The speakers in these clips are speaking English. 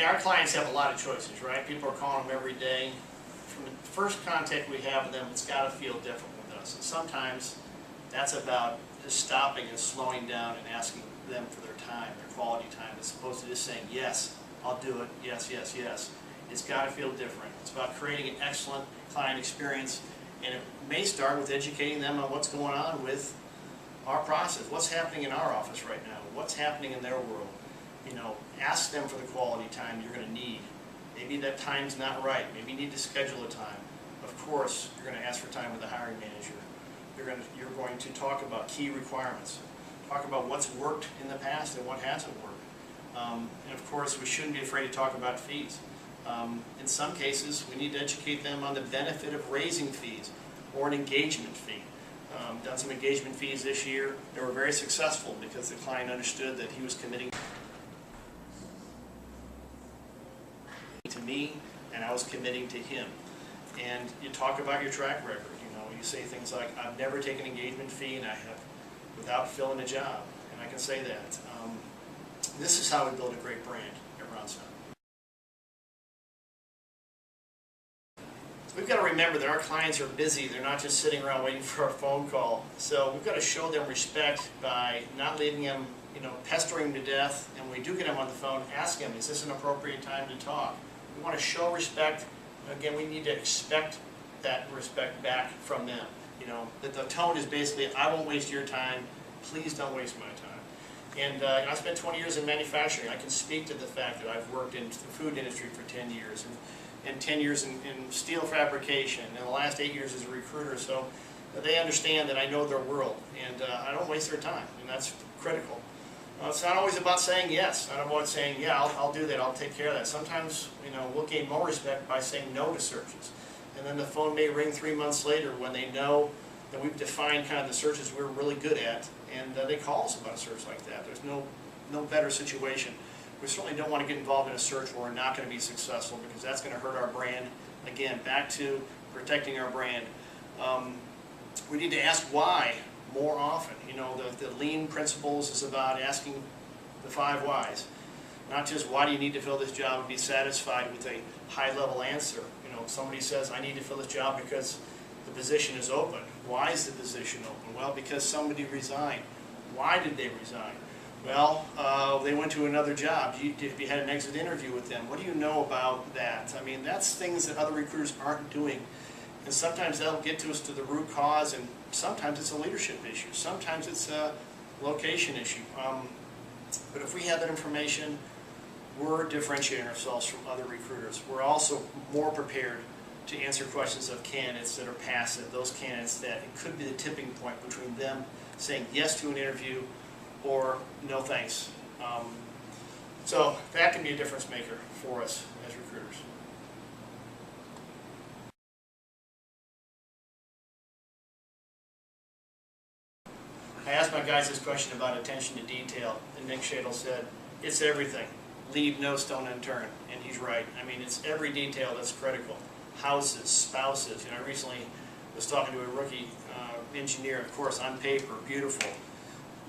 Our clients have a lot of choices, right? People are calling them every day. From the first contact we have with them, it's got to feel different with us. And sometimes that's about just stopping and slowing down and asking them for their time, their quality time, as opposed to just saying, yes, I'll do it, yes, yes, yes. It's got to feel different. It's about creating an excellent client experience, and it may start with educating them on what's going on with our process, what's happening in our office right now, what's happening in their world. You know, ask them for the quality time you're going to need. Maybe that time's not right. Maybe you need to schedule a time. Of course, you're going to ask for time with the hiring manager. You're going to talk about key requirements. Talk about what's worked in the past and what hasn't worked. And of course, we shouldn't be afraid to talk about fees. In some cases, we need to educate them on the benefit of raising fees or an engagement fee. Done some engagement fees this year. They were very successful because the client understood that he was committing to me and I was committing to him. And you talk about your track record. You know, you say things like, I've never taken an engagement fee and I have without filling a job. And I can say that. This is how we build a great brand at Ronson. We've got to remember that our clients are busy. They're not just sitting around waiting for a phone call. So we've got to show them respect by not leaving them, pestering them to death. And when we do get them on the phone, ask them, is this an appropriate time to talk? We want to show respect. Again, we need to expect that respect back from them. That the tone is basically, I won't waste your time. Please don't waste my time. And I spent 20 years in manufacturing. I can speak to the fact that I've worked in the food industry for 10 years. And 10 years in steel fabrication, and the last 8 years as a recruiter, so they understand that I know their world, and I don't waste their time, and that's critical. It's not always about saying yes, not about saying, yeah, I'll do that, I'll take care of that. Sometimes, we'll gain more respect by saying no to searches, and then the phone may ring 3 months later when they know that we've defined kind of the searches we're really good at, and they call us about a search like that. There's no better situation. We certainly don't want to get involved in a search where we're not going to be successful, because that's going to hurt our brand. Again, back to protecting our brand. We need to ask why more often. The lean principles is about asking the 5 whys. Not just why do you need to fill this job and be satisfied with a high-level answer. Somebody says, I need to fill this job because the position is open. Why is the position open? Well, because somebody resigned. Why did they resign? Well, they went to another job. If you had an exit interview with them, what do you know about that? I mean, that's things that other recruiters aren't doing. And sometimes that'll get to us to the root cause, and sometimes it's a leadership issue. Sometimes it's a location issue. But if we have that information, we're differentiating ourselves from other recruiters. We're also more prepared to answer questions of candidates that are passive, those candidates that it could be the tipping point between them saying yes to an interview or no thanks. So that can be a difference maker for us as recruiters. I asked my guys this question about attention to detail, and Nick Shadle said, it's everything. Leave no stone unturned, and he's right. I mean, it's every detail that's critical. Houses, spouses. I recently was talking to a rookie engineer, of course, on paper, beautiful,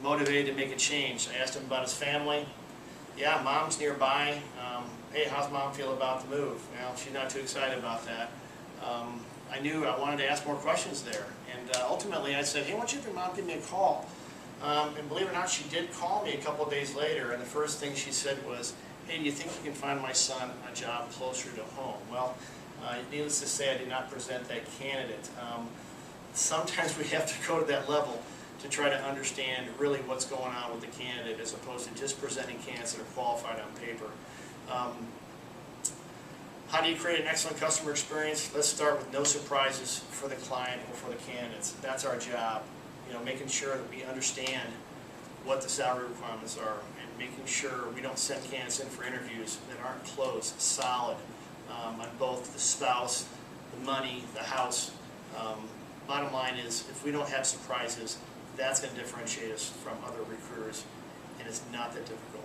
motivated to make a change. I asked him about his family. Yeah, mom's nearby. Hey, how's mom feel about the move? Well, she's not too excited about that. I knew I wanted to ask more questions there. And ultimately I said, hey, why don't you have your mom give me a call? And believe it or not, she did call me a couple of days later, and the first thing she said was, hey, do you think you can find my son a job closer to home? Well, needless to say, I did not present that candidate. Sometimes we have to go to that level to try to understand really what's going on with the candidate, as opposed to just presenting candidates that are qualified on paper. How do you create an excellent customer experience? Let's start with no surprises for the client or for the candidates. That's our job. Making sure that we understand what the salary requirements are, and making sure we don't send candidates in for interviews that aren't closed, solid, on both the spouse, the money, the house. Bottom line is, if we don't have surprises, that's going to differentiate us from other recruiters, and it's not that difficult.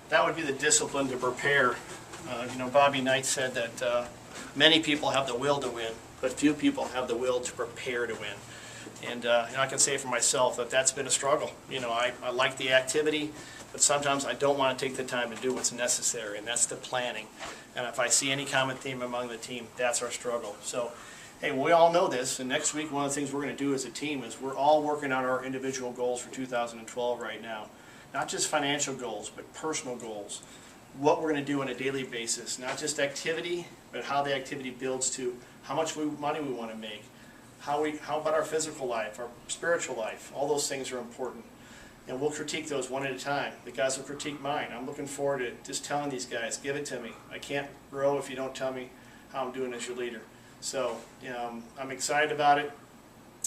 That would be the discipline to prepare. Bobby Knight said that Many people have the will to win, but few people have the will to prepare to win. And I can say for myself that that's been a struggle. I like the activity, but sometimes I don't want to take the time to do what's necessary, and that's the planning. And if I see any common theme among the team, that's our struggle. So, hey, we all know this, and next week one of the things we're going to do as a team is we're all working on our individual goals for 2012 right now. Not just financial goals, but personal goals. What we're going to do on a daily basis, not just activity, but how the activity builds to how much money we want to make. How about our physical life, our spiritual life? All those things are important. And we'll critique those one at a time. The guys will critique mine. I'm looking forward to just telling these guys, give it to me. I can't grow if you don't tell me how I'm doing as your leader. So I'm excited about it,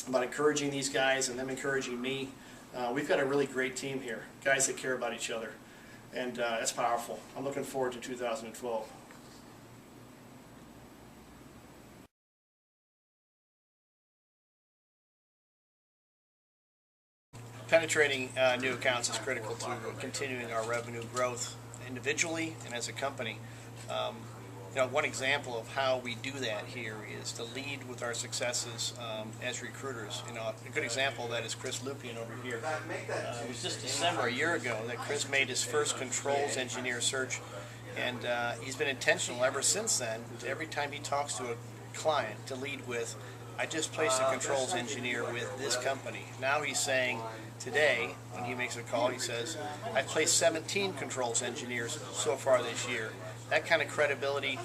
about encouraging these guys and them encouraging me. We've got a really great team here, guys that care about each other. And that's powerful. I'm looking forward to 2012. Penetrating new accounts is critical to continuing our revenue growth individually and as a company. One example of how we do that here is to lead with our successes as recruiters. A good example of that is Chris Lupien over here. It was just December, a year ago, that Chris made his first controls engineer search, and he's been intentional ever since then. Every time he talks to a client, to lead with, I just placed a controls engineer with this company. Now he's saying, today, when he makes a call, he says, I placed 17 controls engineers so far this year. That kind of credibility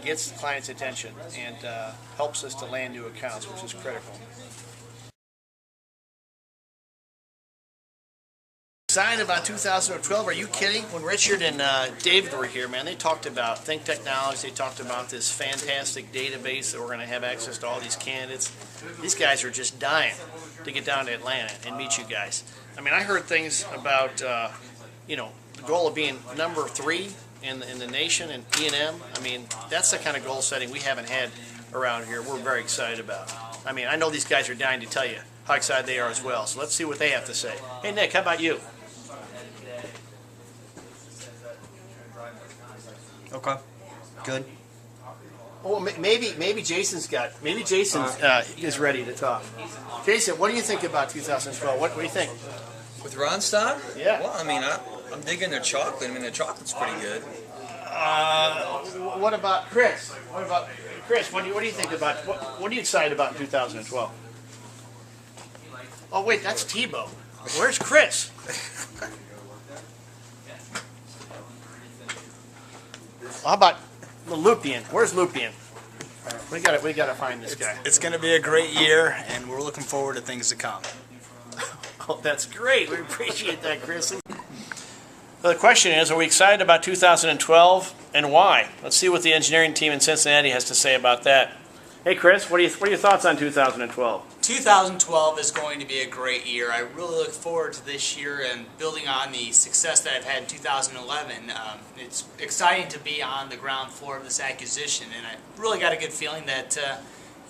gets the client's attention and helps us to land new accounts, which is critical. Excited about 2012? Are you kidding? When Richard and David were here, man, they talked about Think Technology. They talked about this fantastic database that we're going to have access to all these candidates. These guys are just dying to get down to Atlanta and meet you guys. I mean, I heard things about, the goal of being number 3 in the nation in E&M. I mean, that's the kind of goal setting we haven't had around here. We're very excited about. I mean, I know these guys are dying to tell you how excited they are as well. So let's see what they have to say. Hey, Nick, how about you? Okay. Good. Oh, maybe Jason's is ready to talk. Jason, what do you think about 2012? What do you think? With Ronstadt? Yeah. Well, I mean, I'm digging their chocolate. I mean, their chocolate's pretty good. What about Chris? What do you think about what are you excited about in 2012? Oh wait, that's Tebow. Where's Chris? How about Lupien? Where's Lupien? We gotta find this guy. It's going to be a great year, and we're looking forward to things to come. Oh, that's great. We appreciate that, Chris. The question is, are we excited about 2012, and why? Let's see what the engineering team in Cincinnati has to say about that. Hey, Chris, what are your thoughts on 2012? 2012 is going to be a great year. I really look forward to this year and building on the success that I've had in 2011. It's exciting to be on the ground floor of this acquisition, and I really got a good feeling that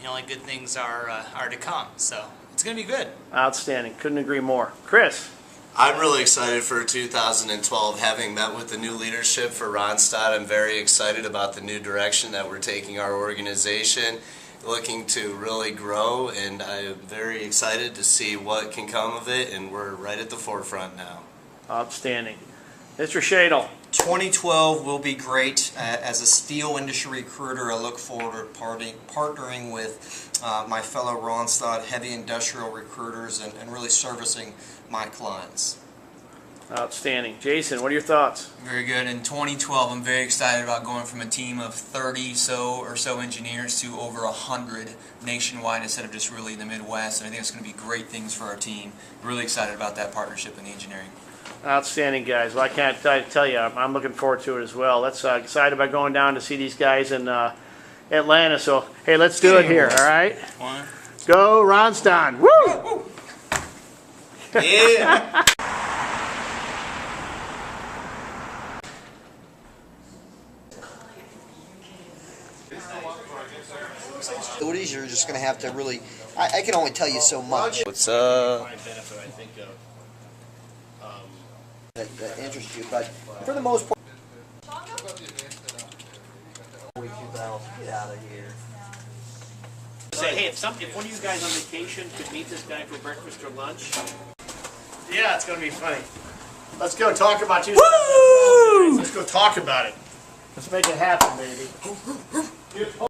only good things are to come. So it's going to be good. Outstanding. Couldn't agree more. Chris? I'm really excited for 2012. Having met with the new leadership for Ronstadt, I'm very excited about the new direction that we're taking our organization, looking to really grow, and I'm very excited to see what can come of it, and we're right at the forefront now. Outstanding. Mr. Shadle? 2012 will be great. As a steel industry recruiter, I look forward to partnering with my fellow Ronstadt heavy industrial recruiters and really servicing my clients. Outstanding. Jason, what are your thoughts? Very good. In 2012, I'm very excited about going from a team of 30 or so engineers to over 100 nationwide instead of just really in the Midwest. And I think it's going to be great things for our team. Really excited about that partnership in the engineering. Outstanding, guys. Well, I can't tell you, I'm looking forward to it as well. Let's excited about going down to see these guys in Atlanta. So, hey, let's do it here, all right? Go, Ronstadt. Woo! Yeah! You're just going to have to really, I can only tell you so much What's up? that interests you, but for the most part, else. Get out of here. Say, hey, if one of you guys on vacation could meet this guy for breakfast or lunch. Yeah, it's gonna be funny. Let's go talk about 2012. Let's go talk about it. Let's make it happen, baby.